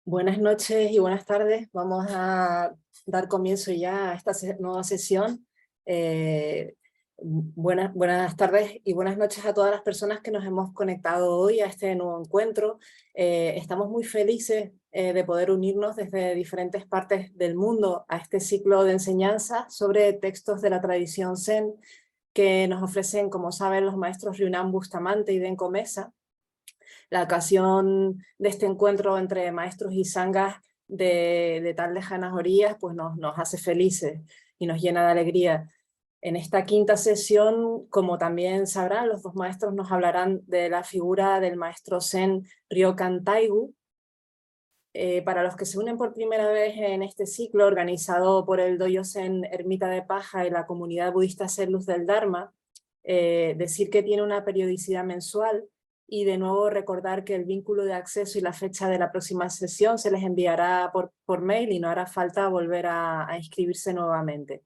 Buenas noches y buenas tardes. Vamos a dar comienzo ya a esta nueva sesión. Buenas tardes y buenas noches a todas las personas que nos hemos conectado hoy a este nuevo encuentro. Estamos muy felices de poder unirnos desde diferentes partes del mundo a este ciclo de enseñanza sobre textos de la tradición Zen que nos ofrecen, como saben, los maestros Ryunam Bustamante y Denko Mesa. La ocasión de este encuentro entre maestros y sangas de tan lejanas orillas pues nos hace felices y nos llena de alegría. En esta quinta sesión, como también sabrán, los dos maestros nos hablarán de la figura del maestro Zen Ryokan Taigu. Para los que se unen por primera vez en este ciclo organizado por el Doyo Zen Ermita de Paja y la comunidad budista Zen Luz del Dharma, decir que tiene una periodicidad mensual y de nuevo recordar que el vínculo de acceso y la fecha de la próxima sesión se les enviará por mail y no hará falta volver a inscribirse nuevamente.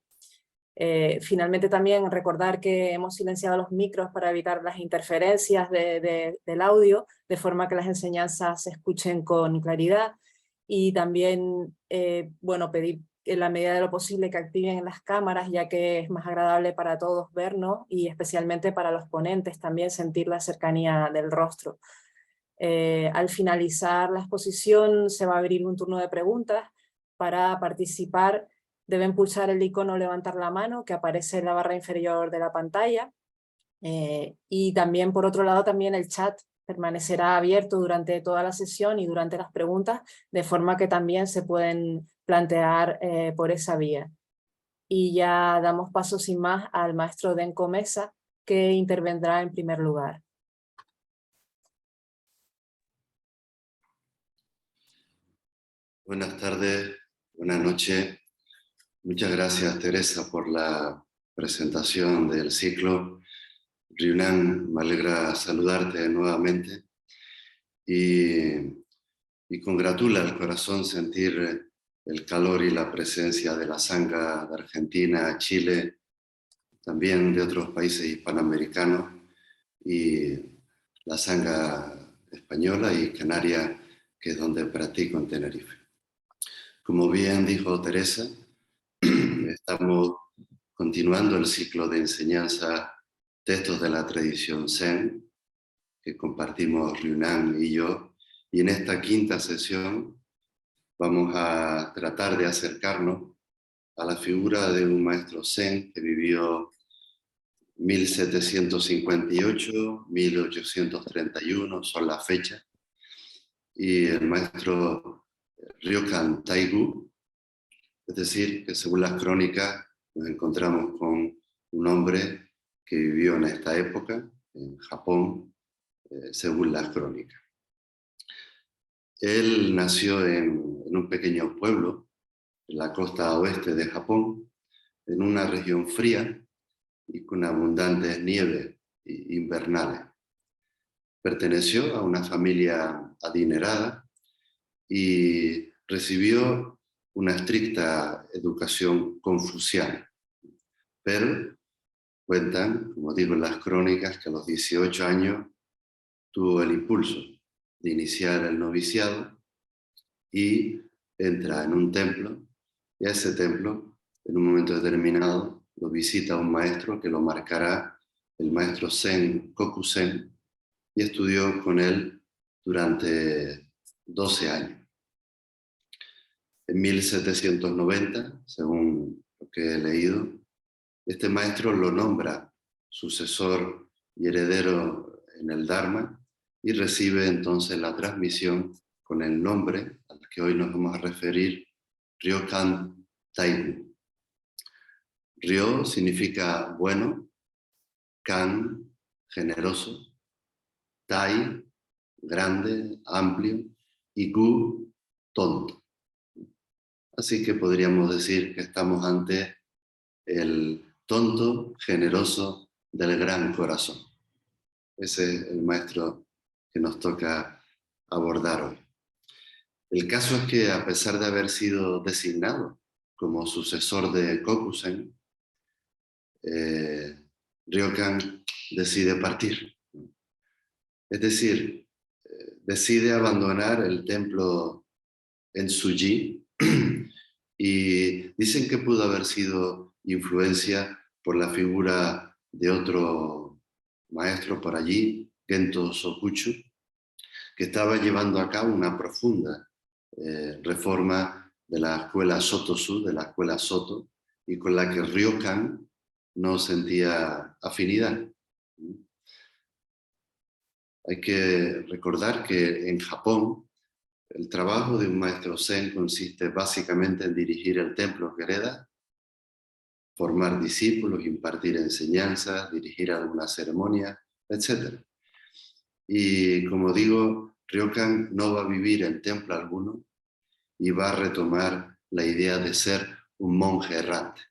Finalmente también recordar que hemos silenciado los micros para evitar las interferencias del audio, de forma que las enseñanzas se escuchen con claridad, y también bueno, pedir en la medida de lo posible que activen las cámaras, ya que es más agradable para todos vernos y especialmente para los ponentes también sentir la cercanía del rostro. Al finalizar la exposición se va a abrir un turno de preguntas. Para participar deben pulsar el icono levantar la mano que aparece en la barra inferior de la pantalla, y también por otro lado también el chat permanecerá abierto durante toda la sesión y durante las preguntas, de forma que también se pueden plantear por esa vía. Y ya damos paso sin más al maestro Denko Mesa, que intervendrá en primer lugar. Buenas tardes, buenas noches. Muchas gracias, Teresa, por la presentación del ciclo. Ryunam, me alegra saludarte nuevamente y congratula al corazón sentir el calor y la presencia de la sangha de Argentina, Chile, también de otros países hispanoamericanos, y la sangha española y canaria, que es donde practico en Tenerife. Como bien dijo Teresa, estamos continuando el ciclo de enseñanza Textos de la Tradición Zen, que compartimos Ryunam y yo, y en esta quinta sesión vamos a tratar de acercarnos a la figura de un maestro Zen que vivió 1758, 1831, son las fechas, y el maestro Ryokan Taigu. Es decir, que según las crónicas nos encontramos con un hombre que vivió en esta época, en Japón, según las crónicas. Él nació en un pequeño pueblo, en la costa oeste de Japón, en una región fría y con abundantes nieves invernales. Perteneció a una familia adinerada y recibió una estricta educación confuciana, pero cuentan, como digo en las crónicas, que a los 18 años tuvo el impulso de iniciar el noviciado y entra en un templo, y a ese templo, en un momento determinado, lo visita un maestro que lo marcará, el maestro Zen Kokusen, y estudió con él durante 12 años. En 1790, según lo que he leído, este maestro lo nombra sucesor y heredero en el Dharma y recibe entonces la transmisión con el nombre al que hoy nos vamos a referir, Ryokan Taigu. Ryo significa bueno, Kan, generoso, Tai, grande, amplio, y Gu, tonto. Así que podríamos decir que estamos ante el tonto generoso del gran corazón. Ese es el maestro que nos toca abordar hoy. El caso es que, a pesar de haber sido designado como sucesor de Kokusen, Ryokan decide partir. Es decir, decide abandonar el templo en Tzu-Chi, y dicen que pudo haber sido influencia por la figura de otro maestro por allí, Gento Sokuchu, que estaba llevando a cabo una profunda reforma de la escuela Soto-Su, de la escuela Soto, y con la que Ryokan no sentía afinidad. Hay que recordar que en Japón el trabajo de un maestro Zen consiste básicamente en dirigir el templo que hereda, formar discípulos, impartir enseñanzas, dirigir alguna ceremonia, etc. Y como digo, Ryokan no va a vivir en templo alguno y va a retomar la idea de ser un monje errante.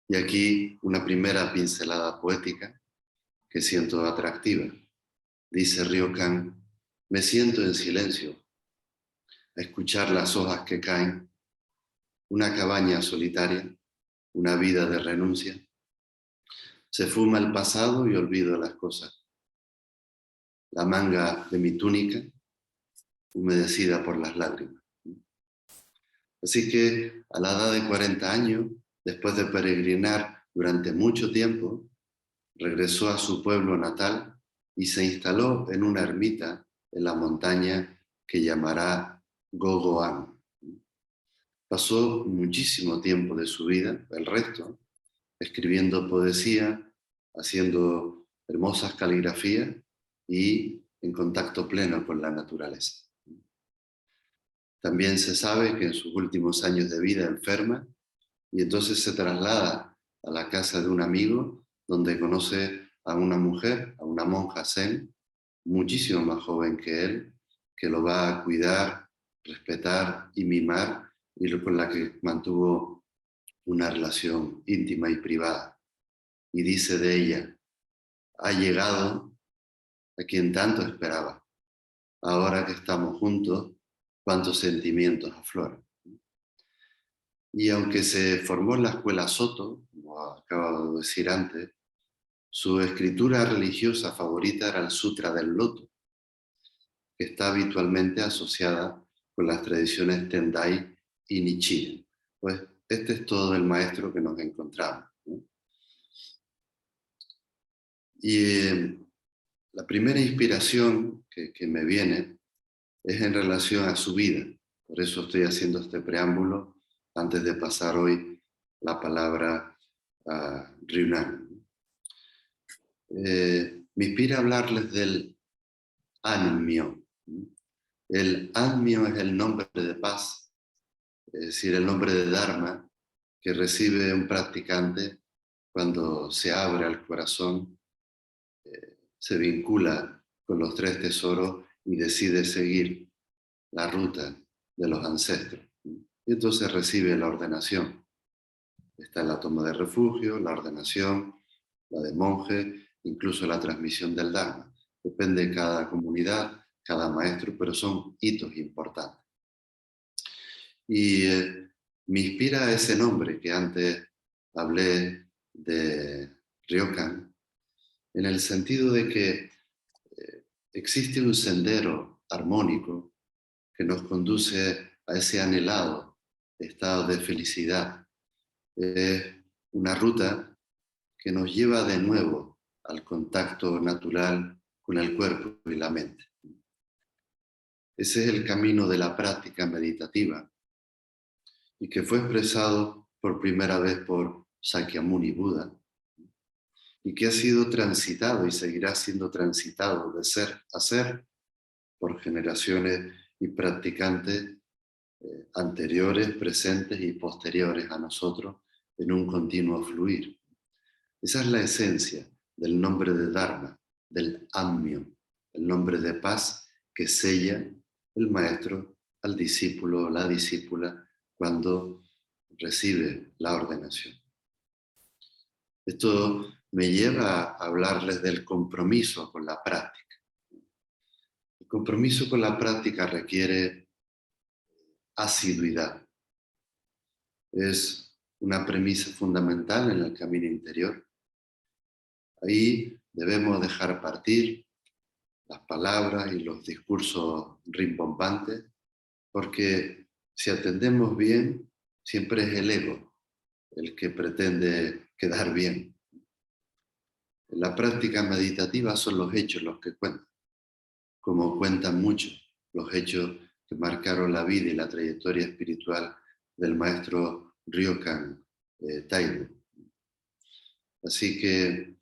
Y aquí una primera pincelada poética que siento atractiva. Dice Ryokan: me siento en silencio a escuchar las hojas que caen, una cabaña solitaria, una vida de renuncia. Se fuma el pasado y olvido las cosas. La manga de mi túnica humedecida por las lágrimas. Así que a la edad de 40 años, después de peregrinar durante mucho tiempo, regresó a su pueblo natal y se instaló en una ermita en la montaña que llamará Gogoan. Pasó muchísimo tiempo de su vida, el resto, escribiendo poesía, haciendo hermosas caligrafías y en contacto pleno con la naturaleza. También se sabe que en sus últimos años de vida enferma y entonces se traslada a la casa de un amigo donde conoce a una mujer, a una monja zen, muchísimo más joven que él, que lo va a cuidar, respetar y mimar y con la que mantuvo una relación íntima y privada. Y dice de ella: ha llegado a quien tanto esperaba. Ahora que estamos juntos, cuántos sentimientos afloran. Y aunque se formó en la escuela Soto, como acabo de decir antes, su escritura religiosa favorita era el Sutra del Loto, que está habitualmente asociada con las tradiciones Tendai y Nichiren. Pues este es todo el maestro que nos encontramos, ¿no? Y la primera inspiración que me viene es en relación a su vida. Por eso estoy haciendo este preámbulo antes de pasar hoy la palabra a Ryunan. Me inspira hablarles del Anmyo. El Anmyo es el nombre de paz, es decir, el nombre de Dharma que recibe un practicante cuando se abre al corazón, se vincula con los tres tesoros y decide seguir la ruta de los ancestros. Y entonces recibe la ordenación. Está la toma de refugio, la ordenación, la de monje, incluso la transmisión del Dharma. Depende de cada comunidad, cada maestro, pero son hitos importantes. Y me inspira ese nombre que antes hablé de Ryokan, en el sentido de que existe un sendero armónico que nos conduce a ese anhelado estado de felicidad. Es una ruta que nos lleva de nuevo al contacto natural con el cuerpo y la mente. Ese es el camino de la práctica meditativa y que fue expresado por primera vez por Sakyamuni Buda y que ha sido transitado y seguirá siendo transitado de ser a ser por generaciones y practicantes anteriores, presentes y posteriores a nosotros en un continuo fluir. Esa es la esencia del nombre de Dharma, del Ammyo, el nombre de paz que sella el maestro al discípulo o la discípula cuando recibe la ordenación. Esto me lleva a hablarles del compromiso con la práctica. El compromiso con la práctica requiere asiduidad. Es una premisa fundamental en el camino interior. Ahí debemos dejar partir las palabras y los discursos rimbombantes porque si atendemos bien, siempre es el ego el que pretende quedar bien. En la práctica meditativa son los hechos los que cuentan, como cuentan mucho los hechos que marcaron la vida y la trayectoria espiritual del maestro Ryokan Taigu. Así que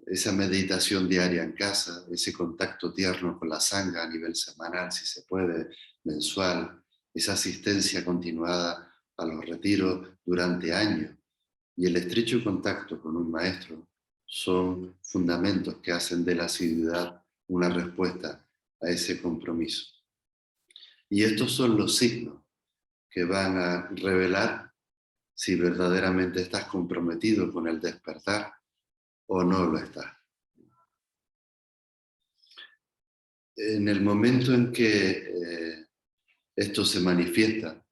esa meditación diaria en casa, ese contacto tierno con la sangha a nivel semanal, si se puede, mensual, esa asistencia continuada a los retiros durante años y el estrecho contacto con un maestro son fundamentos que hacen de la asiduidad una respuesta a ese compromiso. Y estos son los signos que van a revelar si verdaderamente estás comprometido con el despertar o no lo estás. En el momento en que esto se manifiesta,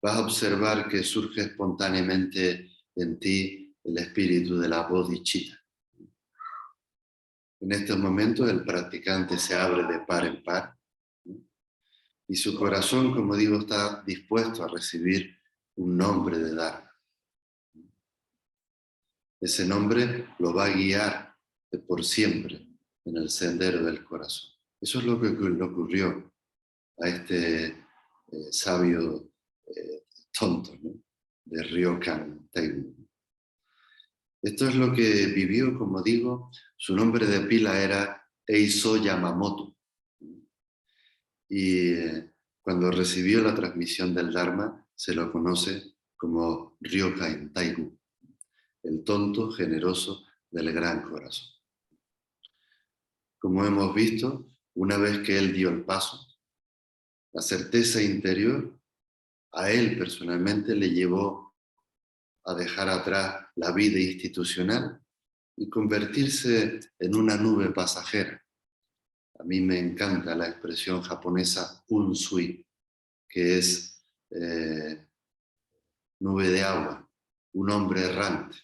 vas a observar que surge espontáneamente en ti el espíritu de la bodhicitta. En estos momentos el practicante se abre de par en par, ¿no? Y su corazón, como digo, está dispuesto a recibir un nombre de Dharma. Ese nombre lo va a guiar de por siempre en el sendero del corazón. Eso es lo que le ocurrió a este sabio tonto, ¿no? De Ryokan Taigu. Esto es lo que vivió, como digo, su nombre de pila era Eizo Yamamoto. Y cuando recibió la transmisión del Dharma, se lo conoce como Ryokan Taigu, el tonto generoso del gran corazón. Como hemos visto, una vez que él dio el paso, la certeza interior a él personalmente le llevó a dejar atrás la vida institucional y convertirse en una nube pasajera. A mí me encanta la expresión japonesa unsui, que es nube de agua, un hombre errante.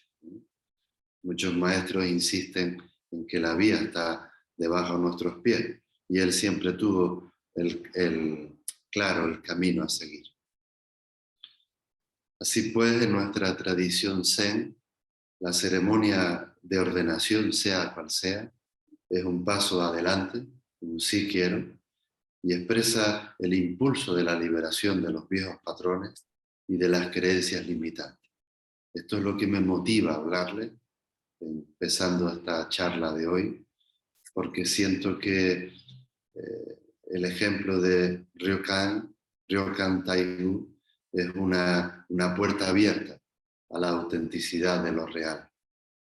Muchos maestros insisten en que la vía está debajo de nuestros pies y él siempre tuvo claro el camino a seguir. Así pues, en nuestra tradición Zen, la ceremonia de ordenación, sea cual sea, es un paso adelante, un sí quiero, y expresa el impulso de la liberación de los viejos patrones y de las creencias limitantes. Esto es lo que me motiva a hablarle, empezando esta charla de hoy, porque siento que el ejemplo de Ryokan Taigu, es una puerta abierta a la autenticidad de lo real.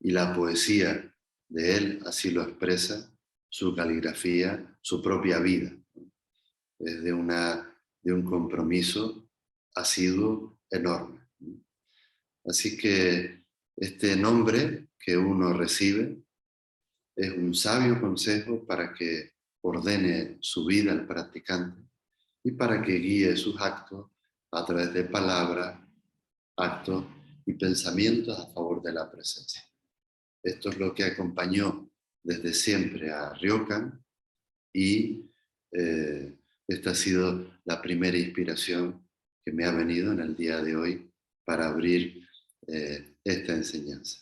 Y la poesía de él así lo expresa, su caligrafía, su propia vida. Es de un compromiso asiduo enorme. Así que este nombre que uno recibe es un sabio consejo para que ordene su vida al practicante y para que guíe sus actos a través de palabras, actos y pensamientos a favor de la presencia. Esto es lo que acompañó desde siempre a Ryokan y esta ha sido la primera inspiración que me ha venido en el día de hoy para abrir esta enseñanza.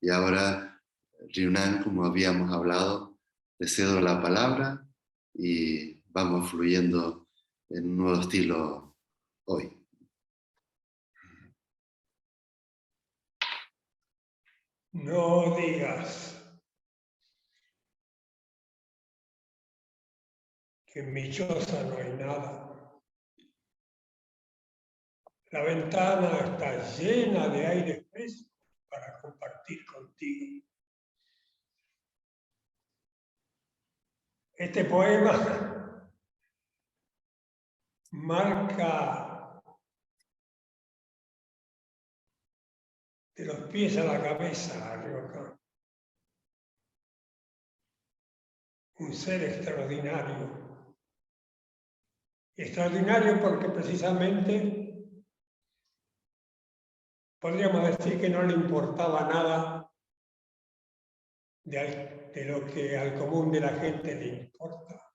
Y ahora, Ryunan, como habíamos hablado, te cedo la palabra y vamos fluyendo en un nuevo estilo hoy. No digas que en mi choza no hay nada. La ventana está llena de aire fresco para compartir contigo. Este poema marca de los pies a la cabeza a Ryokan. Un ser extraordinario. Extraordinario porque precisamente podríamos decir que no le importaba nada de lo que al común de la gente le importa.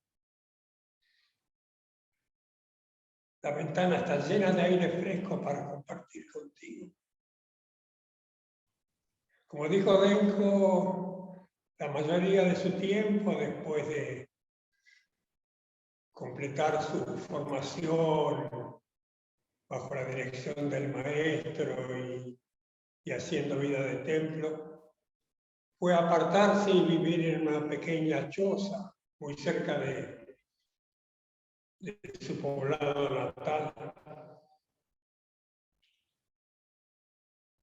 La ventana está llena de aire fresco para compartir contigo. Como dijo Denko, la mayoría de su tiempo, después de completar su formación bajo la dirección del maestro y haciendo vida de templo, fue apartarse y vivir en una pequeña choza muy cerca de su poblado natal.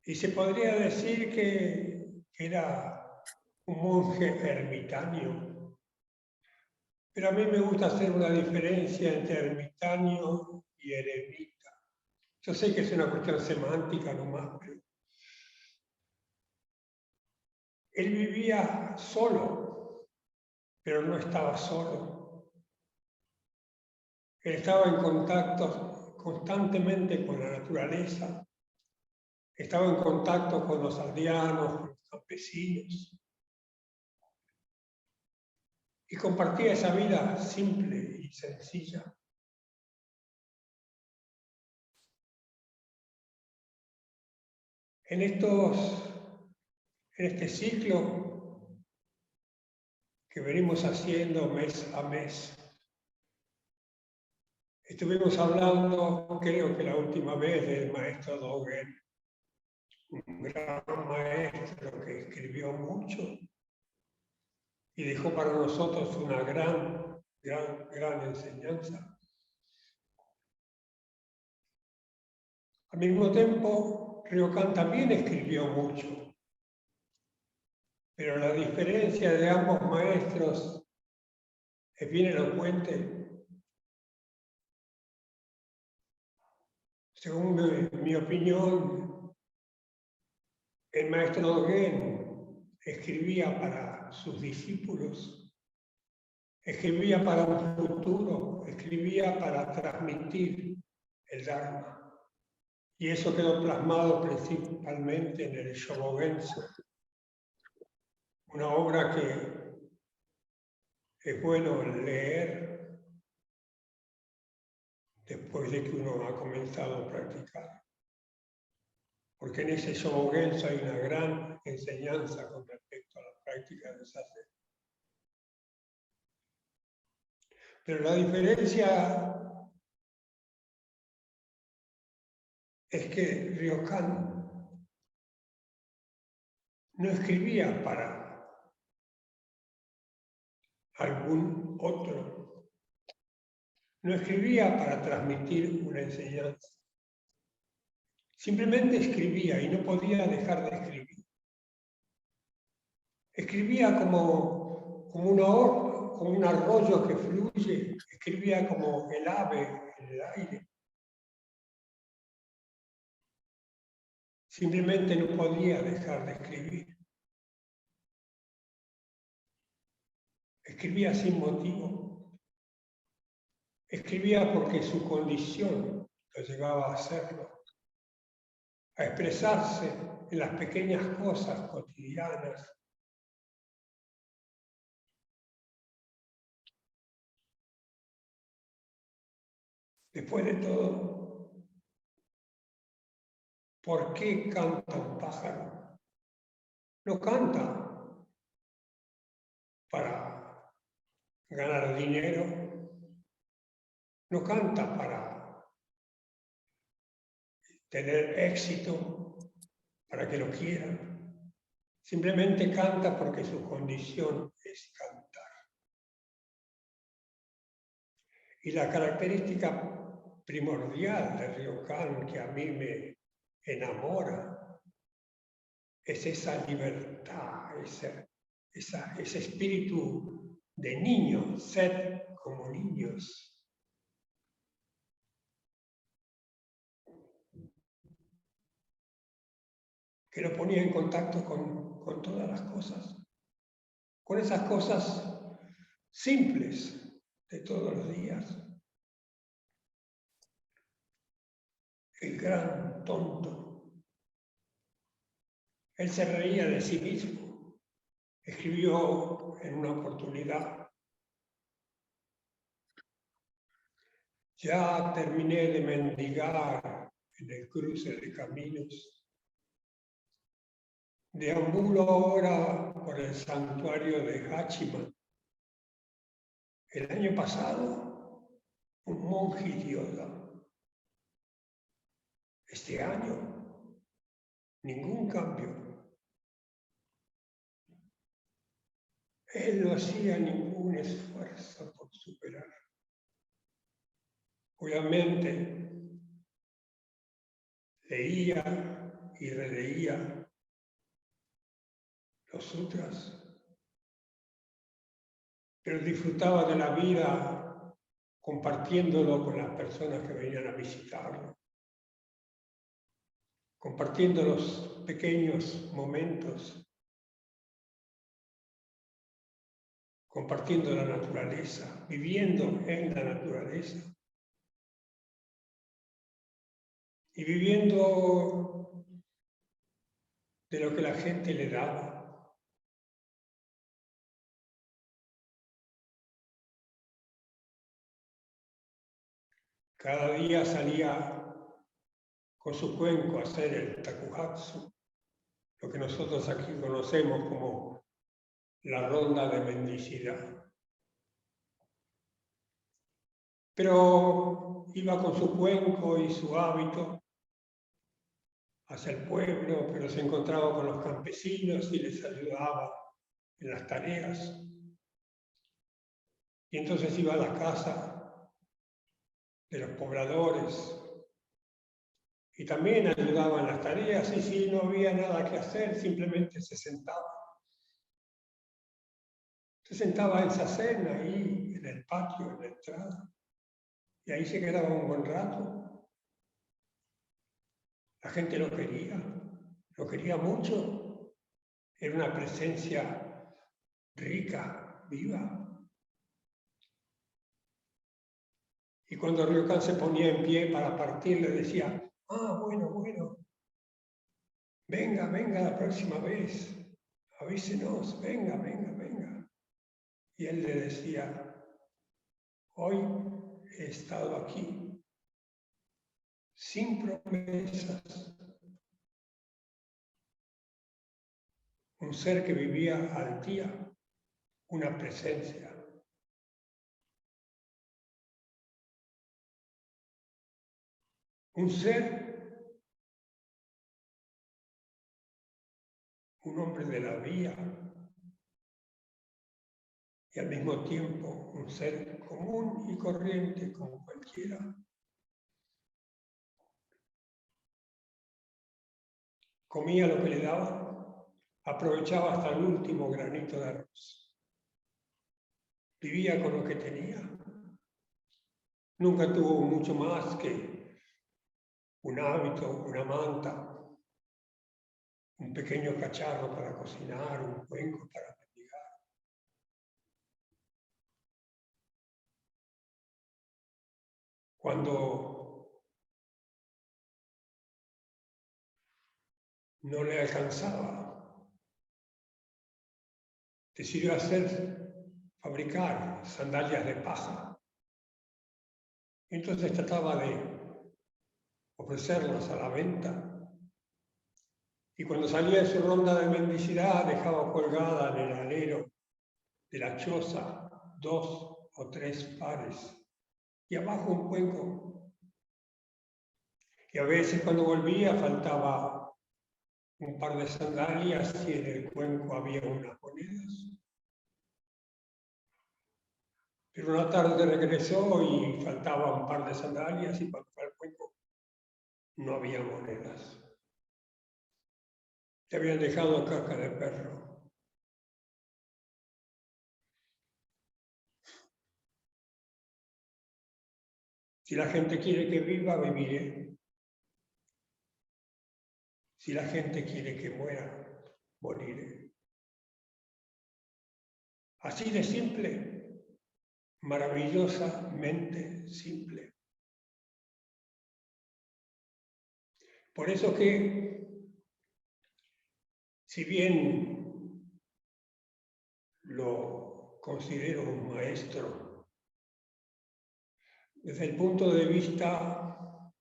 Y se podría decir que era un monje ermitaño. Pero a mí me gusta hacer una diferencia entre ermitaño y eremita. Yo sé que es una cuestión semántica nomás, pero él vivía solo, pero no estaba solo. Él estaba en contacto constantemente con la naturaleza, estaba en contacto con los aldeanos, con los campesinos, y compartía esa vida simple y sencilla. En este ciclo que venimos haciendo mes a mes, estuvimos hablando, creo que la última vez, del maestro Dogen, un gran maestro que escribió mucho y dejó para nosotros una gran enseñanza. Al mismo tiempo, Ryokan también escribió mucho, pero la diferencia de ambos maestros es bien elocuente. Según mi opinión, el maestro Dogen escribía para sus discípulos, escribía para un futuro, escribía para transmitir el Dharma. Y eso quedó plasmado principalmente en el Shobogenzo, una obra que es bueno leer después de que uno ha comenzado a practicar. Porque en ese Shobogenzo hay una gran enseñanza con respecto a la práctica de Zazen. Pero la diferencia es que Ryokan no escribía para algún otro, no escribía para transmitir una enseñanza. Simplemente escribía y no podía dejar de escribir. Escribía como un arroyo que fluye, escribía como el ave en el aire. Simplemente no podía dejar de escribir. Escribía sin motivo. Escribía porque su condición lo llevaba a hacerlo, a expresarse en las pequeñas cosas cotidianas. Después de todo, ¿por qué canta un pájaro? No canta para ganar dinero, no canta para tener éxito, para que lo quieran. Simplemente canta porque su condición es cantar. Y la característica primordial de Ryokan que a mí me enamora es esa libertad, ese espíritu de niño, ser como niños. Que lo ponía en contacto con todas las cosas, con esas cosas simples de todos los días. El gran tonto. Él se reía de sí mismo. Escribió en una oportunidad: Ya terminé de mendigar en el cruce de caminos. Deambulo ahora por el santuario de Hachiman. El año pasado, un monje idiota. Este año, ningún cambio. Él no hacía ningún esfuerzo por superar. Obviamente, leía y releía los sutras, pero disfrutaba de la vida compartiéndolo con las personas que venían a visitarlo, compartiendo los pequeños momentos, compartiendo la naturaleza, viviendo en la naturaleza y viviendo de lo que la gente le daba. Cada día salía con su cuenco a hacer el takuhatsu, lo que nosotros aquí conocemos como la ronda de mendicidad. Pero iba con su cuenco y su hábito hacia el pueblo, pero se encontraba con los campesinos y les ayudaba en las tareas. Y entonces iba a la casa de los pobladores y también ayudaba en las tareas, y si no había nada que hacer, simplemente se sentaba. Se sentaba en Zazen, ahí en el patio, en la entrada, y ahí se quedaba un buen rato. La gente lo quería mucho. Era una presencia rica, viva. Y cuando Ryokan se ponía en pie para partir, le decía, bueno, venga la próxima vez, avísenos, venga. Y él le decía, hoy he estado aquí, sin promesas. Un ser que vivía al día, una presencia. Un ser, un hombre de la vía, y al mismo tiempo un ser común y corriente como cualquiera. Comía lo que le daban, aprovechaba hasta el último granito de arroz. Vivía con lo que tenía. Nunca tuvo mucho más que un hábito, una manta, un pequeño cacharro para cocinar, un cuenco para mendigar. Cuando no le alcanzaba, decidió fabricar sandalias de paja. Entonces trataba de ofrecerlas a la venta. Y cuando salía de su ronda de mendicidad, dejaba colgada en el alero de la choza 2 o 3 pares y abajo un cuenco. Y a veces cuando volvía faltaba un par de sandalias y en el cuenco había unas monedas. Pero una tarde regresó y faltaba un par de sandalias y cuando fue al cuenco no había monedas. Le habían dejado caca de perro. Si la gente quiere que viva, viviré. Si la gente quiere que muera, moriré. Así de simple, maravillosamente simple. Por eso que, si bien lo considero un maestro, desde el punto de vista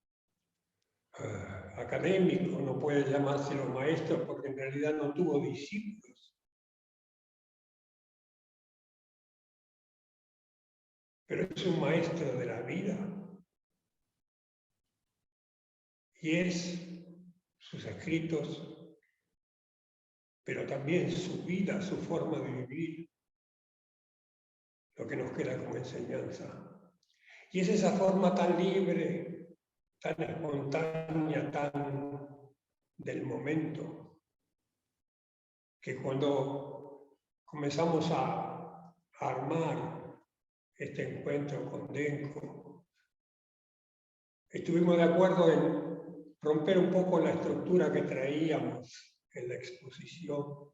académico, no puede llamárselo maestro porque en realidad no tuvo discípulos. Pero es un maestro de la vida. Y es sus escritos, pero también su vida, su forma de vivir, lo que nos queda como enseñanza. Y es esa forma tan libre, tan espontánea, tan del momento, que cuando comenzamos a armar este encuentro con Denko, estuvimos de acuerdo en romper un poco la estructura que traíamos en la exposición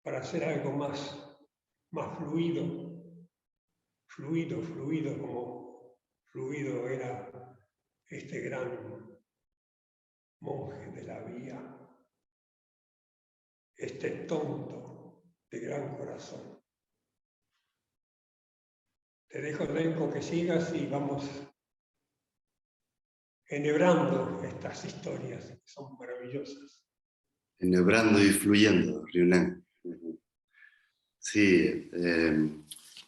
para hacer algo más fluido, como fluido era este gran monje de la vía, este tonto de gran corazón. Te dejo, Denko, que sigas y vamos enhebrando estas historias que son maravillosas. Enhebrando y fluyendo, Ryunan. Sí,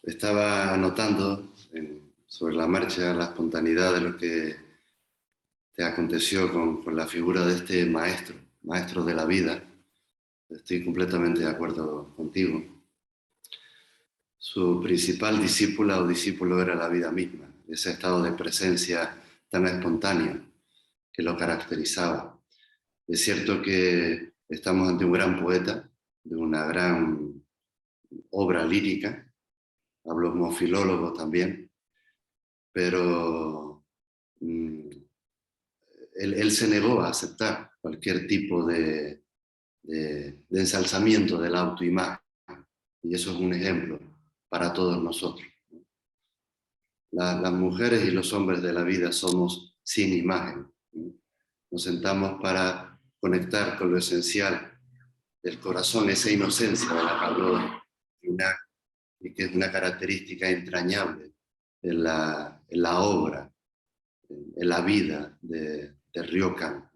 estaba anotando sobre la marcha la espontaneidad de lo que te aconteció con la figura de este maestro de la vida. Estoy completamente de acuerdo contigo. Su principal discípula o discípulo era la vida misma, ese estado de presencia tan espontáneo que lo caracterizaba. Es cierto que estamos ante un gran poeta, de una gran obra lírica, hablo como filólogo también, pero él se negó a aceptar cualquier tipo de ensalzamiento de la autoimagen, y eso es un ejemplo para todos nosotros. Las mujeres y los hombres de la vida somos sin imagen. Nos sentamos para conectar con lo esencial del corazón, esa inocencia de la que habló Yunnan, y que es una característica entrañable en la obra, en la vida de Ryokan.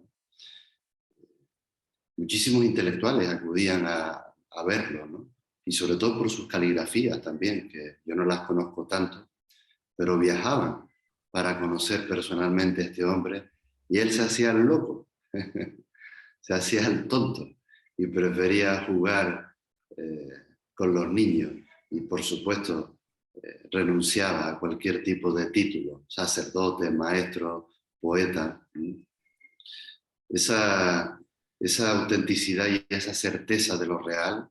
Muchísimos intelectuales acudían a verlo, ¿no? Y sobre todo por sus caligrafías también, que yo no las conozco tanto, pero viajaban para conocer personalmente a este hombre, y él se hacía el loco, se hacía el tonto, y prefería jugar con los niños, y por supuesto renunciaba a cualquier tipo de título, sacerdote, maestro, poeta. Esa autenticidad y esa certeza de lo real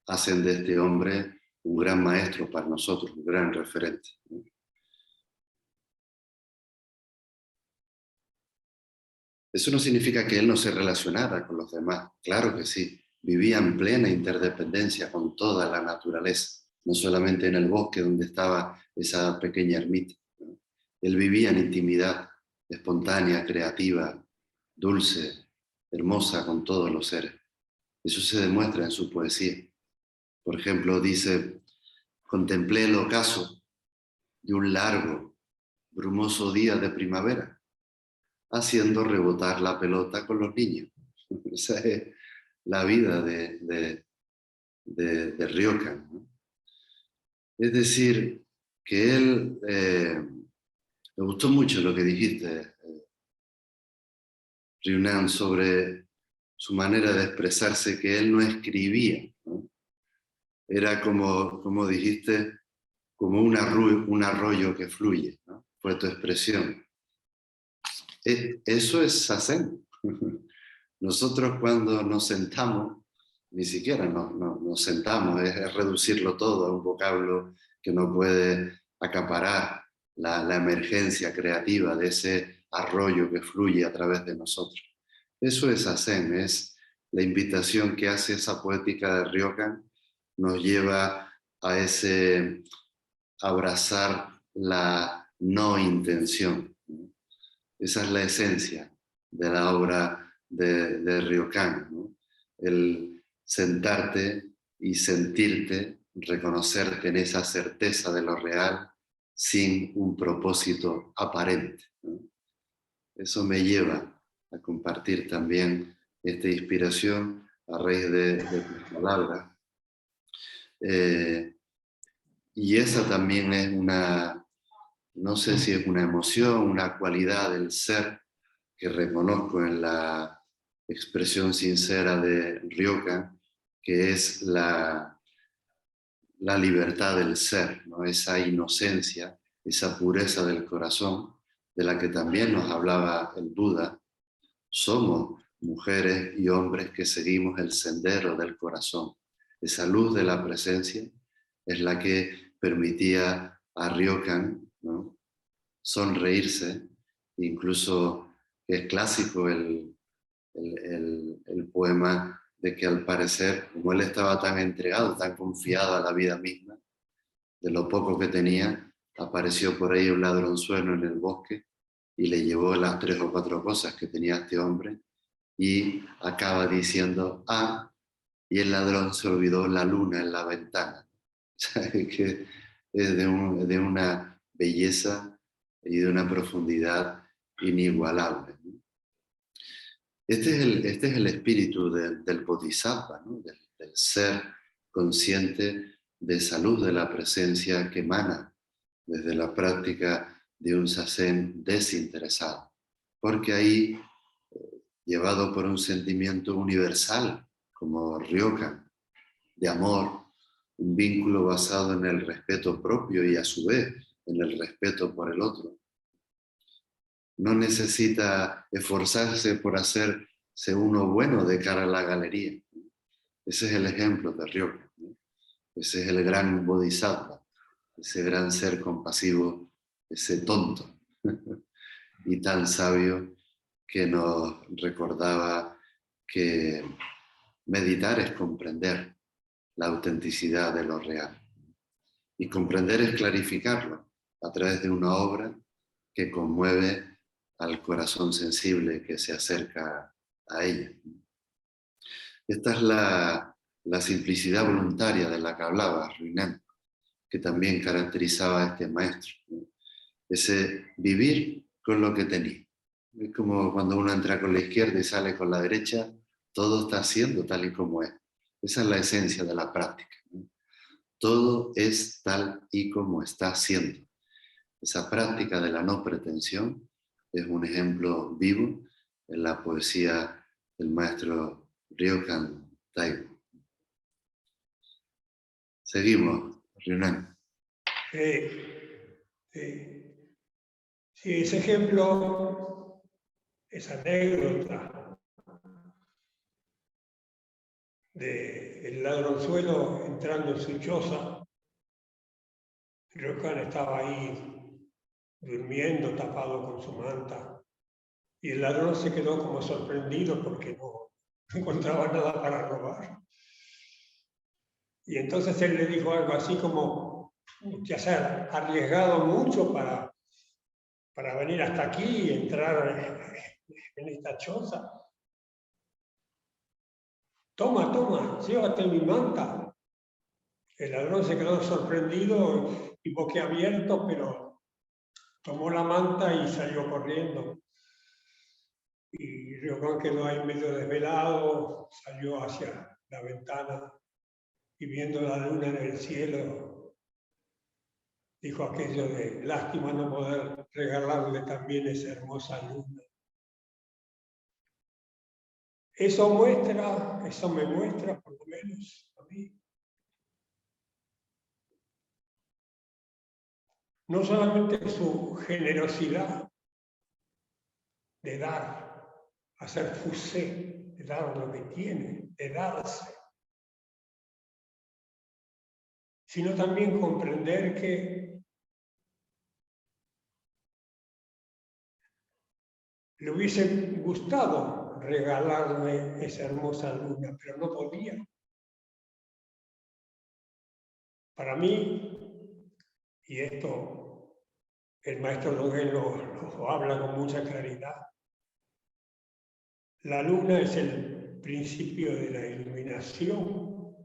hacen de este hombre un gran maestro para nosotros, un gran referente. Eso no significa que él no se relacionara con los demás, claro que sí, vivía en plena interdependencia con toda la naturaleza, no solamente en el bosque donde estaba esa pequeña ermita. Él vivía en intimidad, espontánea, creativa, dulce, hermosa con todos los seres. Eso se demuestra en su poesía. Por ejemplo, dice: contemplé el ocaso de un largo, brumoso día de primavera, haciendo rebotar la pelota con los niños. Esa es la vida de Ryokan, ¿no? Es decir, que él, me gustó mucho lo que dijiste, Ryunan, sobre su manera de expresarse, que él no escribía, ¿no? Era como dijiste, como un arroyo que fluye, ¿no? Fue tu expresión. Eso es Zazen. Nosotros cuando nos sentamos, ni siquiera nos sentamos, es reducirlo todo a un vocablo que no puede acaparar la emergencia creativa de ese arroyo que fluye a través de nosotros. Eso es Zazen, es la invitación que hace esa poética de Ryokan, nos lleva a ese abrazar la no intención. Esa es la esencia de la obra de Ryokan, ¿no? El sentarte y sentirte, reconocerte en esa certeza de lo real, sin un propósito aparente, ¿no? Eso me lleva a compartir también esta inspiración a raíz de tus palabras. Y esa también es una, no sé si es una emoción, una cualidad del ser que reconozco en la expresión sincera de Ryokan, que es la libertad del ser, ¿no? Esa inocencia, esa pureza del corazón, de la que también nos hablaba el Buda. Somos mujeres y hombres que seguimos el sendero del corazón. Esa luz de la presencia es la que permitía a Ryokan, ¿no?, sonreírse. Incluso es clásico el poema de que al parecer, como él estaba tan entregado, tan confiado a la vida misma, de lo poco que tenía, apareció por ahí un ladronzuelo en el bosque y le llevó las 3 o 4 cosas que tenía este hombre y acaba diciendo, y el ladrón se olvidó la luna en la ventana. Que es de una belleza y de una profundidad inigualable, ¿no? Este es el espíritu del bodhisattva, ¿no? Del ser consciente de esa luz de la presencia que emana desde la práctica de un zazen desinteresado. Porque ahí, llevado por un sentimiento universal, como Ryokan, de amor, un vínculo basado en el respeto propio y a su vez en el respeto por el otro, no necesita esforzarse por hacerse uno bueno de cara a la galería. Ese es el ejemplo de Ryokan, ¿no? Ese es el gran bodhisattva, ese gran ser compasivo, ese tonto y tan sabio que nos recordaba que meditar es comprender la autenticidad de lo real. Y comprender es clarificarlo a través de una obra que conmueve al corazón sensible que se acerca a ella. Esta es la simplicidad voluntaria de la que hablaba Ruinán, que también caracterizaba a este maestro, ¿no? Ese vivir con lo que tenía. Es como cuando uno entra con la izquierda y sale con la derecha, todo está siendo tal y como es. Esa es la esencia de la práctica, ¿no? Todo es tal y como está siendo. Esa práctica de la no pretensión es un ejemplo vivo en la poesía del maestro Ryokan Taigo. Seguimos, Ryunan. Sí, ese ejemplo, esa anécdota del ladronzuelo entrando en su choza, Ryokan estaba ahí durmiendo tapado con su manta y el ladrón se quedó como sorprendido porque no encontraba nada para robar. Y entonces él le dijo algo así como, usted se ha arriesgado mucho para venir hasta aquí y entrar en esta choza. Toma, llévate mi manta. El ladrón se quedó sorprendido y boquiabierto, pero tomó la manta y salió corriendo. Y Ryokan quedó ahí medio desvelado, salió hacia la ventana y viendo la luna en el cielo, dijo aquello de lástima no poder regalarle también esa hermosa luna. Eso me muestra, por lo menos a mí, no solamente su generosidad de dar, hacer fusé, de dar lo que tiene, de darse, sino también comprender que le hubiese gustado regalarme esa hermosa luna, pero no podía. Para mí, y esto el maestro Dogen lo habla con mucha claridad, la luna es el principio de la iluminación.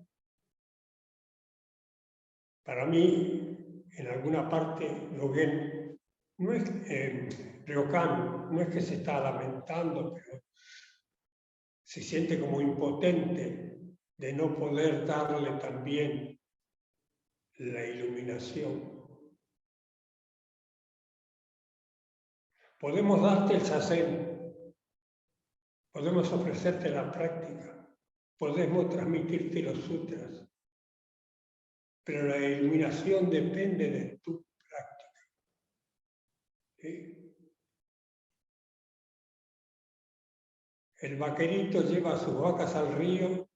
Para mí, en alguna parte Dogen, no es, Ryokan, no es que se está lamentando, pero se siente como impotente de no poder darle también la iluminación. Podemos darte el zazen, podemos ofrecerte la práctica, podemos transmitirte los sutras, pero la iluminación depende de tu práctica. ¿Sí? El vaquerito lleva a sus vacas al río,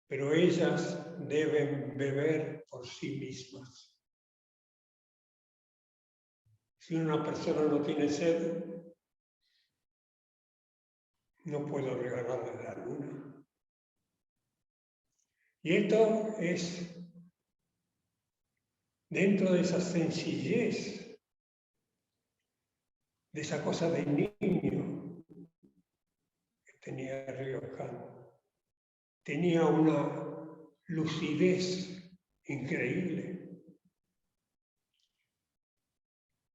pero ellas deben beber por sí mismas. Si una persona no tiene sed, no puedo regalarle la luna. Y esto es dentro de esa sencillez, de esa cosa de niño que tenía Ryokan. Tenía una lucidez increíble.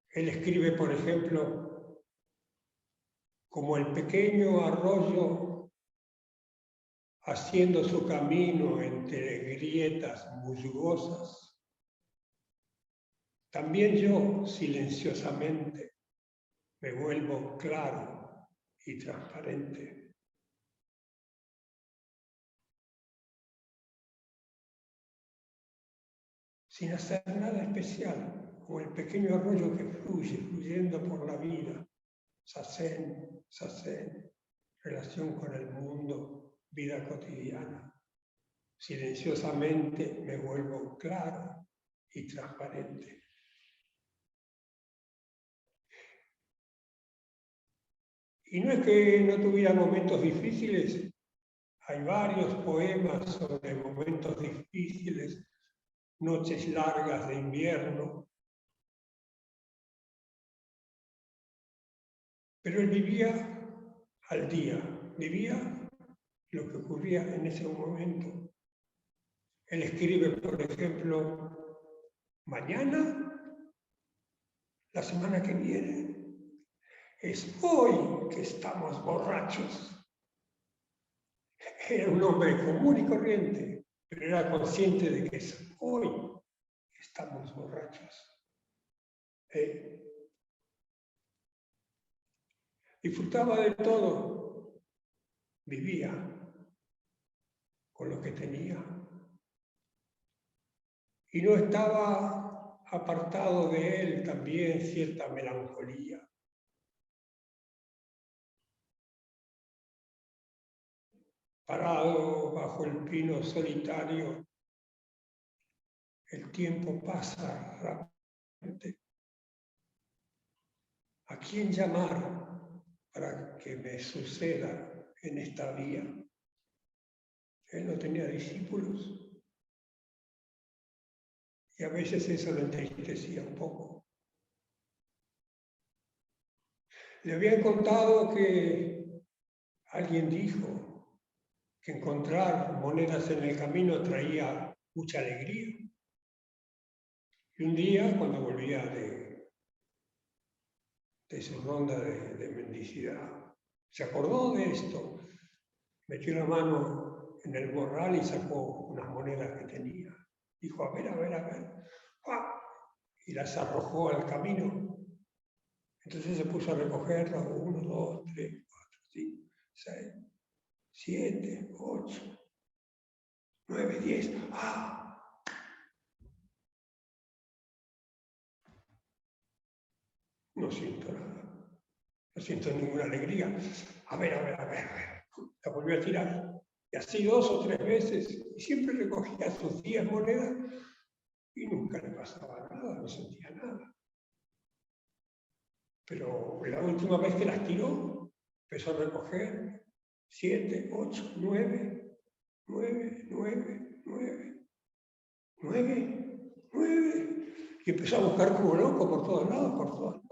Él escribe, por ejemplo, como el pequeño arroyo haciendo su camino entre grietas musgosas, también yo silenciosamente me vuelvo claro y transparente. Sin hacer nada especial, como el pequeño arroyo que fluye, fluyendo por la vida. Zazen, zazen, relación con el mundo, vida cotidiana. Silenciosamente me vuelvo claro y transparente. Y no es que no tuviera momentos difíciles, hay varios poemas sobre momentos difíciles, noches largas de invierno. Pero él vivía al día, vivía lo que ocurría en ese momento. Él escribe, por ejemplo, mañana, la semana que viene, es hoy que estamos borrachos. Era un hombre común y corriente, pero era consciente de que es hoy que estamos borrachos. Disfrutaba de todo, vivía con lo que tenía. Y no estaba apartado de él también cierta melancolía. Parado bajo el pino solitario, el tiempo pasa rápidamente. ¿A quién llamar para que me suceda en esta vía? Él no tenía discípulos. Y a veces eso le entristecía un poco. Le habían contado que alguien dijo que encontrar monedas en el camino traía mucha alegría. Y un día, cuando volvía de su ronda de mendicidad, se acordó de esto, metió la mano en el morral y sacó unas monedas que tenía. Dijo, a ver, a ver, a ver. ¡Ah! Y las arrojó al camino. Entonces se puso a recogerlas, 1, 2, 3, 4, 5, 6, 7, 8, 9, 10. ¡Ah! No siento nada. No siento ninguna alegría. A ver, a ver, a ver, a ver. La volvió a tirar. Y así 2 o 3 veces. Y siempre recogía sus 10 monedas y nunca le pasaba nada, no sentía nada. Pero la última vez que las tiró, empezó a recoger 7, 8, 9, 9, 9, 9, 9, 9. Y empezó a buscar como loco por todos lados, por todos lados.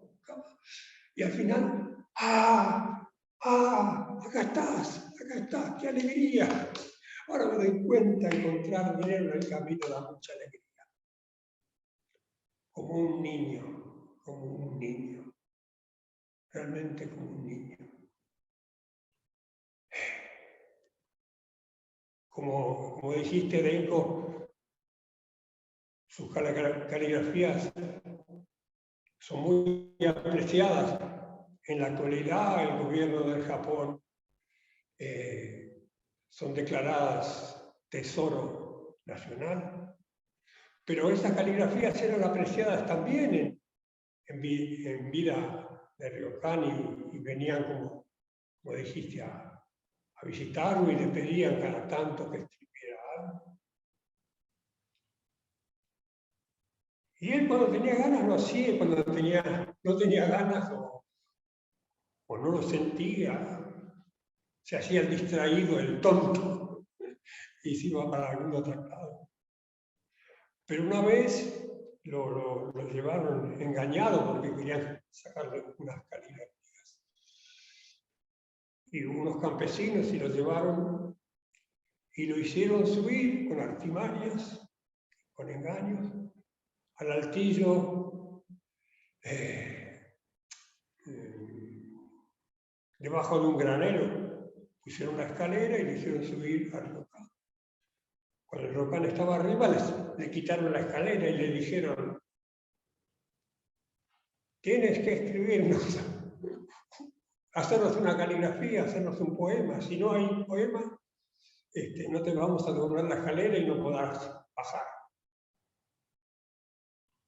Buscaba. Y al final, ¡ah! ¡Ah! Acá estás, qué alegría. Ahora me doy cuenta, encontrar dinero en el camino da mucha alegría. Como un niño, realmente como un niño. Como dijiste, Denko, sus caligrafías son muy apreciadas. En la actualidad, el gobierno del Japón son declaradas tesoro nacional, pero esas caligrafías eran apreciadas también en vida de Ryokan y venían, como dijiste, a visitarlo y le pedían cada tanto que escribiera algo. Y él cuando tenía ganas lo hacía, cuando no tenía ganas o no lo sentía, se hacía el distraído, el tonto, y se iba para algún otro lado. Pero una vez lo llevaron engañado porque querían sacarle unas caligrafías. Y unos campesinos y lo llevaron y lo hicieron subir con artimañas, con engaños, al altillo, debajo de un granero. Pusieron una escalera y lo hicieron subir al Ryokan. Cuando el Ryokan estaba arriba, le quitaron la escalera y le dijeron: tienes que escribirnos, hacernos una caligrafía, hacernos un poema. Si no hay poema, no te vamos a doblar la escalera y no podrás bajar.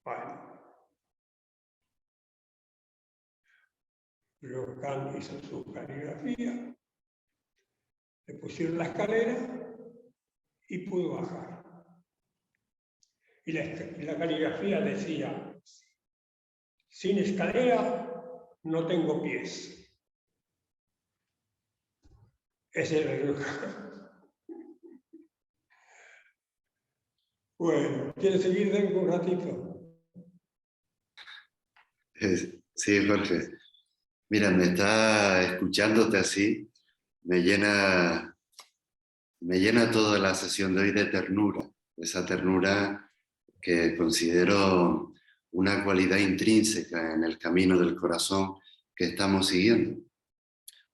Bueno, Ryokan hizo su caligrafía, le pusieron la escalera y pudo bajar. Y la caligrafía decía: sin escalera no tengo pies. Ese era el Ryokan. Bueno, ¿quieres seguir, Denko, un ratito? Sí, Jorge. Mira, me está escuchándote así, me llena toda la sesión de hoy de ternura, esa ternura que considero una cualidad intrínseca en el camino del corazón que estamos siguiendo.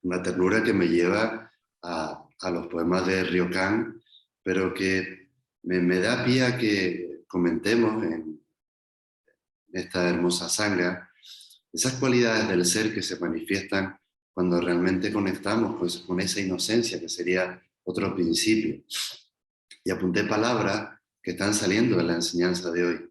Una ternura que me lleva a los poemas de Ryokan, pero que me da pie a que comentemos en esta hermosa sangha esas cualidades del ser que se manifiestan cuando realmente conectamos pues, con esa inocencia que sería otro principio. Y apunté palabras que están saliendo de la enseñanza de hoy,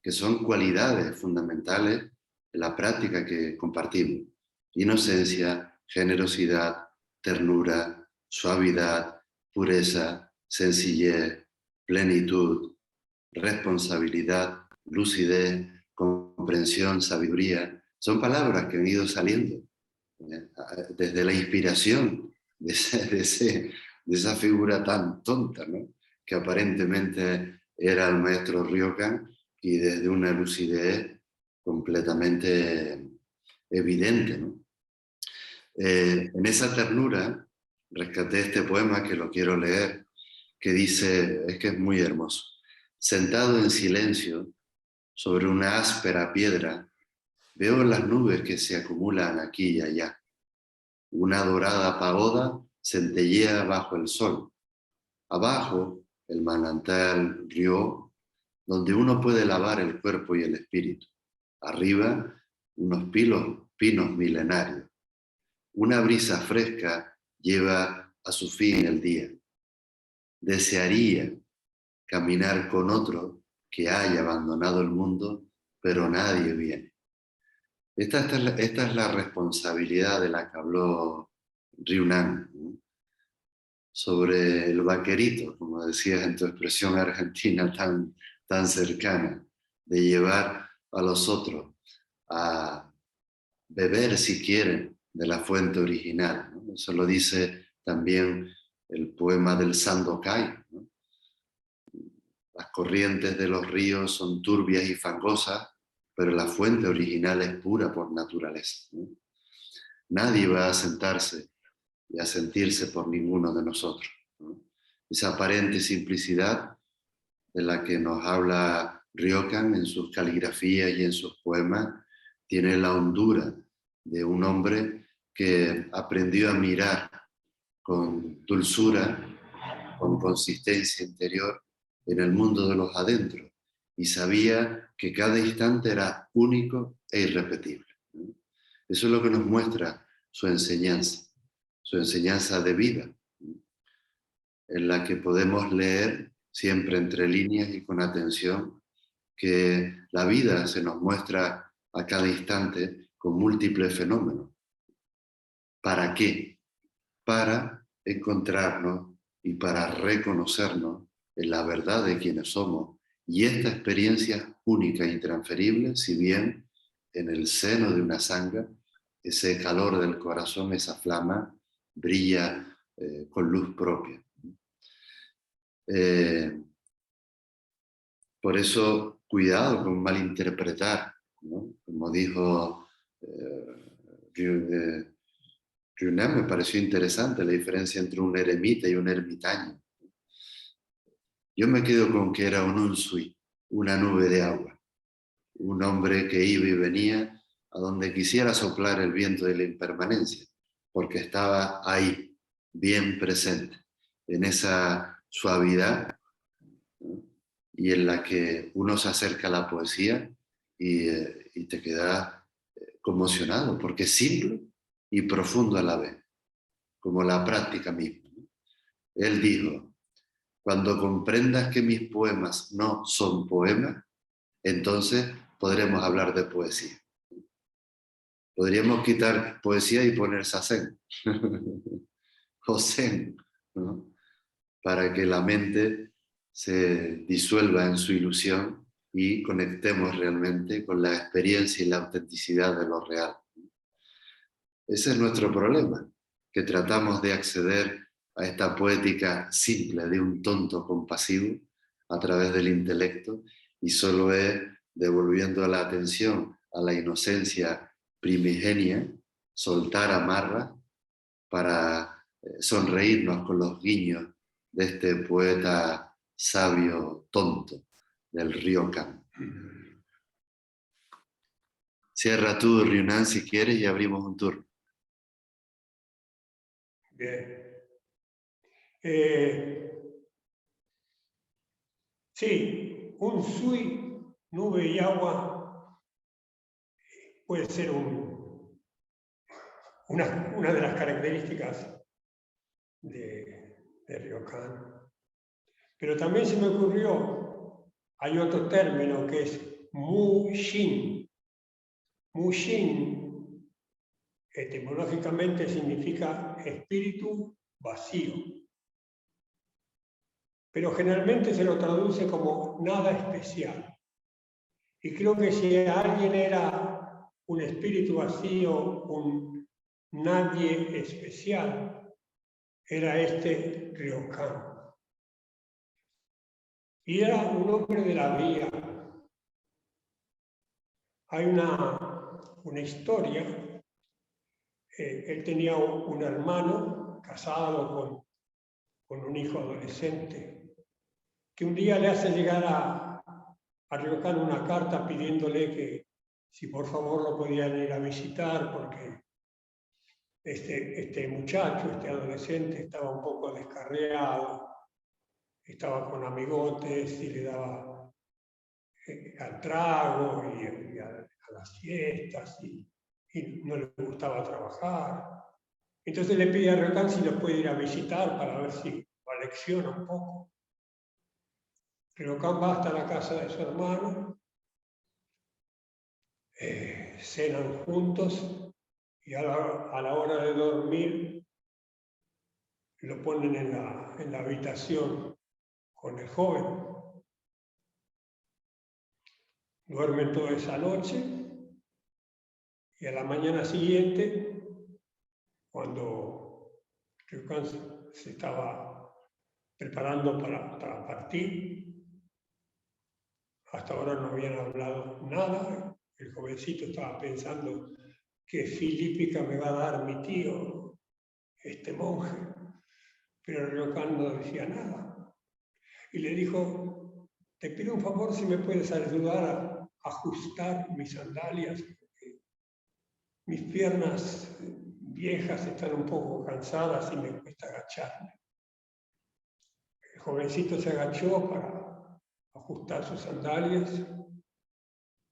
que son cualidades fundamentales de la práctica que compartimos. Inocencia, generosidad, ternura, suavidad, pureza, sencillez, plenitud, responsabilidad, lucidez, comprensión, sabiduría. Son palabras que han ido saliendo desde la inspiración de esa figura tan tonta, ¿no? Que aparentemente era el maestro Ryokan, y desde una lucidez completamente evidente, ¿no? En esa ternura rescaté este poema que lo quiero leer, que dice, es que es muy hermoso: sentado en silencio sobre una áspera piedra, veo las nubes que se acumulan aquí y allá. Una dorada pagoda centellea bajo el sol. Abajo, el manantial Ryō, donde uno puede lavar el cuerpo y el espíritu. Arriba, unos pinos milenarios. Una brisa fresca lleva a su fin el día. Desearía caminar con otro que haya abandonado el mundo, pero nadie viene. Esta es la responsabilidad de la que habló Ryunan, ¿no? Sobre el vaquerito, como decías en tu expresión argentina tan cercana, de llevar a los otros a beber, si quieren, de la fuente original, ¿no? Eso lo dice también el poema del Sandokai, ¿no? Las corrientes de los ríos son turbias y fangosas, pero la fuente original es pura por naturaleza, ¿no? Nadie va a sentarse y a sentirse por ninguno de nosotros, ¿no? esa aparente simplicidad de la que nos habla Ryokan en sus caligrafías y en sus poemas, tiene la hondura de un hombre que aprendió a mirar con dulzura, con consistencia interior en el mundo de los adentros, y sabía que cada instante era único e irrepetible. Eso es lo que nos muestra su enseñanza de vida, en la que podemos leer siempre entre líneas y con atención que la vida se nos muestra a cada instante con múltiples fenómenos. ¿Para qué? Para encontrarnos y para reconocernos en la verdad de quienes somos. Y esta experiencia es única e intransferible, si bien en el seno de una sangha, ese calor del corazón, esa flama, brilla con luz propia. Por eso, cuidado con malinterpretar, ¿no? Como dijo Ryunan, me pareció interesante la diferencia entre un eremita y un ermitaño. Yo me quedo con que era un unsui, una nube de agua, un hombre que iba y venía a donde quisiera soplar el viento de la impermanencia, porque estaba ahí, bien presente, en esa suavidad, ¿no? Y en la que uno se acerca a la poesía y te quedas conmocionado, porque es simple y profundo a la vez, como la práctica misma, ¿no? Él dijo: cuando comprendas que mis poemas no son poemas, entonces podremos hablar de poesía. Podríamos quitar poesía y poner sazen o zen, ¿no? Para que la mente se disuelva en su ilusión y conectemos realmente con la experiencia y la autenticidad de lo real. Ese es nuestro problema, que tratamos de acceder a esta poética simple de un tonto compasivo a través del intelecto, y solo es devolviendo la atención a la inocencia primigenia, soltar amarra para sonreírnos con los guiños de este poeta sabio tonto del Ryokan. Cierra tú, Ryunan, si quieres, y abrimos un turno. Bien. Sí, un sui, nube y agua, puede ser una de las características de Ryokan. Pero también se me ocurrió, hay otro término que es Mu-shin. Mu-shin etimológicamente significa espíritu vacío, pero generalmente se lo traduce como nada especial. Y creo que si alguien era un espíritu vacío, un nadie especial, era este Ryokan. Y era un hombre de la vía. Hay una historia. Él tenía un hermano casado con un hijo adolescente, que un día le hace llegar a Ryokan una carta pidiéndole que si por favor lo podían ir a visitar, porque este muchacho, este adolescente, estaba un poco descarriado, estaba con amigotes y le daba al trago y a las fiestas y no le gustaba trabajar. Entonces le pide a Ryokan si lo puede ir a visitar para ver si lo alecciona un poco. Ryokan va hasta la casa de su hermano, cenan juntos y a la hora de dormir lo ponen en la habitación con el joven. Duermen toda esa noche y a la mañana siguiente, cuando Ryokan se estaba preparando para partir, hasta ahora no habían hablado nada. El jovencito estaba pensando qué filípica me va a dar mi tío, este monje. Pero Ryokan no decía nada. Y le dijo, te pido un favor si me puedes ayudar a ajustar mis sandalias, porque mis piernas viejas están un poco cansadas y me cuesta agacharme. El jovencito se agachó para ajustar sus sandalias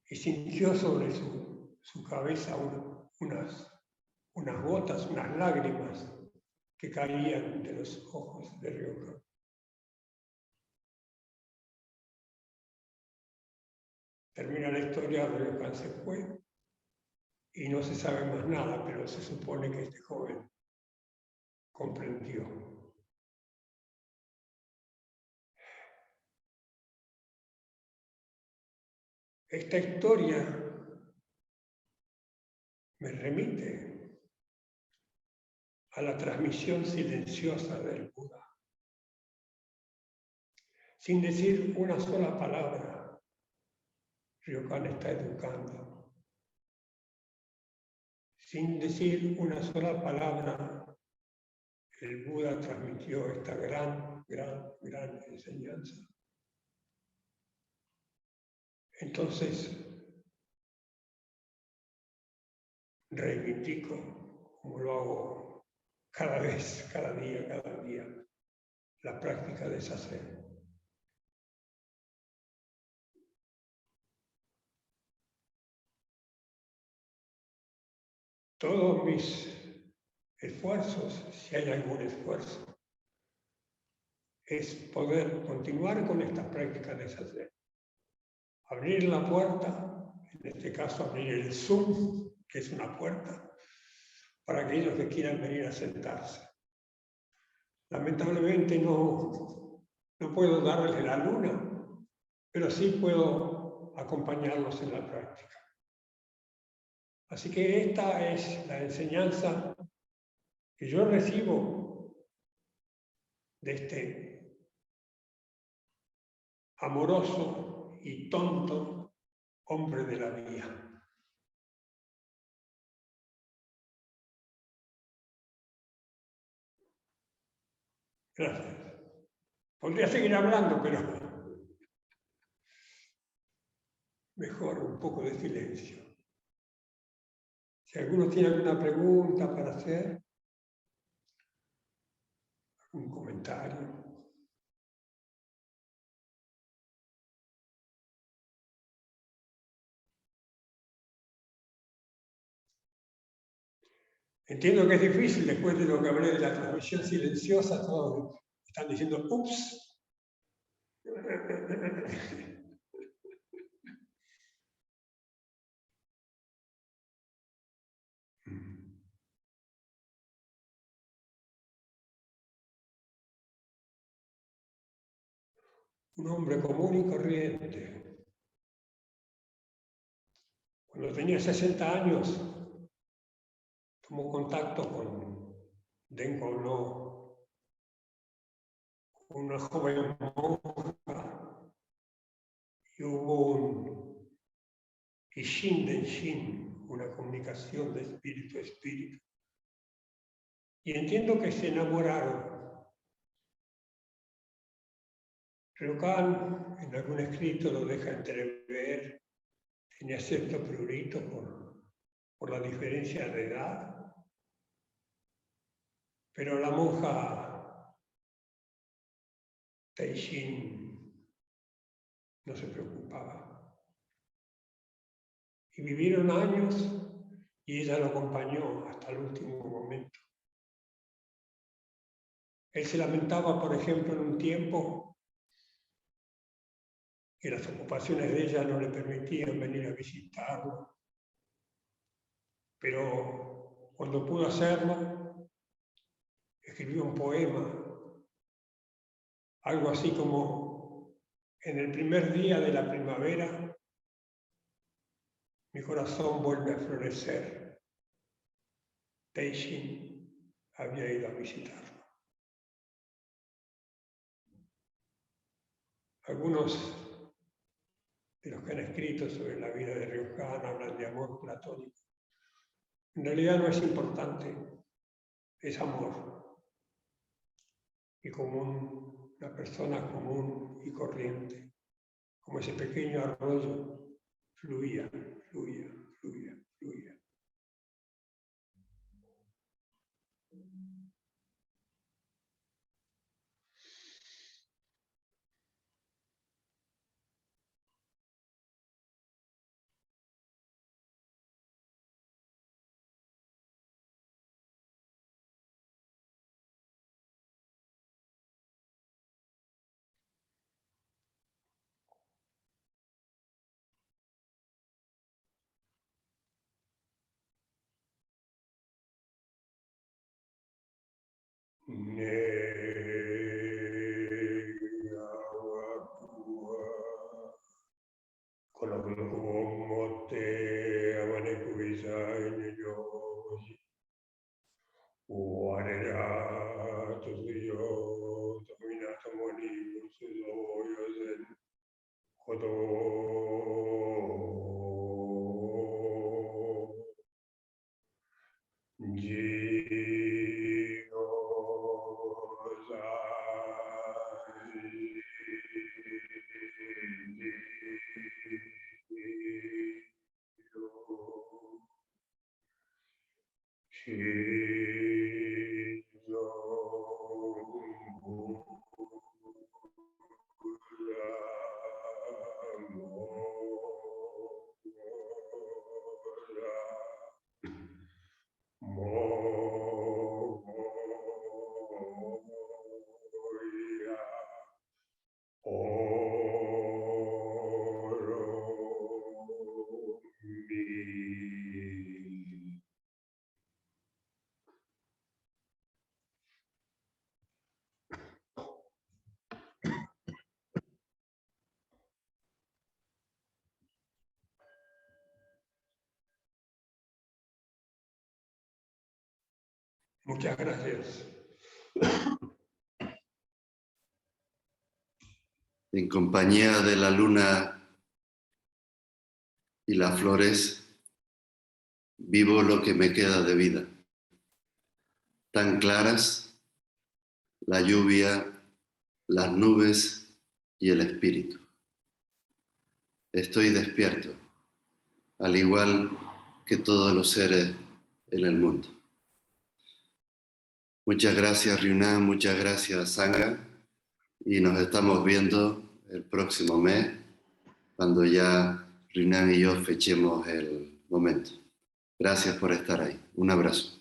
y sintió sobre su cabeza unas gotas, unas lágrimas que caían de los ojos de Ryokan. Termina la historia, Ryokan se fue y no se sabe más nada, pero se supone que este joven comprendió. Esta historia me remite a la transmisión silenciosa del Buda. Sin decir una sola palabra, Ryokan está educando. Sin decir una sola palabra, el Buda transmitió esta gran enseñanza. Entonces, reivindico, como lo hago cada vez, cada día, la práctica de Zazen. Todos mis esfuerzos, si hay algún esfuerzo, es poder continuar con estas prácticas de Zazen. Abrir la puerta, en este caso abrir el Zoom, que es una puerta, para aquellos que quieran venir a sentarse. Lamentablemente no puedo darles la luna, pero sí puedo acompañarlos en la práctica. Así que esta es la enseñanza que yo recibo de este amoroso y tonto hombre de la vía. Gracias. Podría seguir hablando, pero mejor un poco de silencio. Si alguno tiene alguna pregunta para hacer, algún comentario. Entiendo que es difícil, después de lo que hablé de la transmisión silenciosa, todos están diciendo, ups. Un hombre común y corriente. Cuando tenía 60 años, tomó contacto con Deng Gonlo, una joven monja, y hubo un Ishin Denshin, una comunicación de espíritu a espíritu. Y entiendo que se enamoraron. Ryokan en algún escrito lo deja entrever, tenía cierto prurito por la diferencia de edad, pero la monja Teishin no se preocupaba. Y vivieron años y ella lo acompañó hasta el último momento. Él se lamentaba, por ejemplo, en un tiempo que las ocupaciones de ella no le permitían venir a visitarlo. Pero cuando pudo hacerlo, escribió un poema, algo así como: en el primer día de la primavera, mi corazón vuelve a florecer. Teishin había ido a visitarlo. Algunos de los que han escrito sobre la vida de Ryokan hablan de amor platónico. En realidad no es importante, es amor. y como una persona común y corriente, como ese pequeño arroyo, fluía, fluía, fluía, fluía. Muchas gracias. En compañía de la luna y las flores, vivo lo que me queda de vida. Tan claras, la lluvia, las nubes y el espíritu. Estoy despierto, al igual que todos los seres en el mundo. Muchas gracias, Ryunam, muchas gracias, Sangha, y nos estamos viendo el próximo mes, cuando ya Ryunam y yo fechemos el momento. Gracias por estar ahí. Un abrazo.